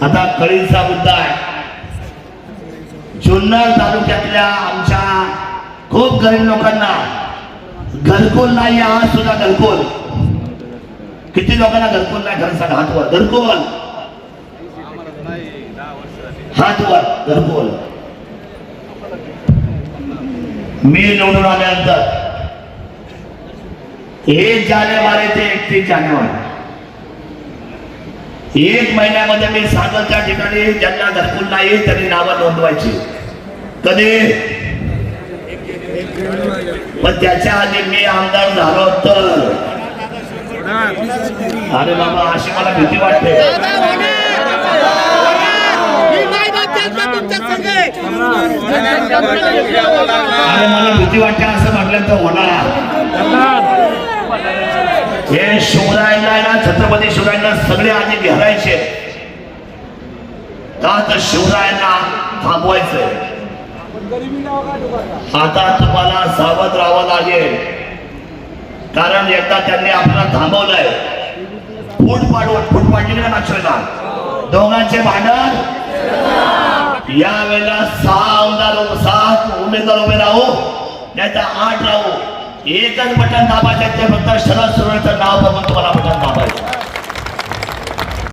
आता कळीचा मुद्दा आहे. जुन्नर तालुक्यातल्या आमच्या खूप गरीब लोकांना घरकुल नाही. आज सुद्धा घरकुल किती लोकांना घरकुल नाही? घर सांगा हातवर. घरकुल हातवर घरकुल. मी निवडून आल्यानंतर 1 जानेवारी ते 31 जानेवारी 1 महिन्यामध्ये मी सागरच्या ठिकाणी ज्यांना घरकुल नाही त्यांनी नावं नोंदवायची. कधी? पण त्याच्या आधी मी आमदार झालो तर अरे बाबा अशी मला भीती वाटते. अरे मला भीती वाटते असं म्हटलं तर होणार. हे शिवरायांना ना छत्रपती शिवरायांना सगळे आधी घेरायचे का तर शिवरायांना थांबवायचंय. आता तुम्हाला सावध राहावं लागेल कारण एकदा त्यांनी आपल्याला थांबवलंय. फूट पाडली ना नागशेला दोघांचे भांडण. यावेळेला 7 उमेदवार उभे राहू नाही तर 8 राहू. एकच बटन दाबायचं ते फक्त शरद सोनवणेचं नाव बघून तुम्हाला बटन दाबायचं.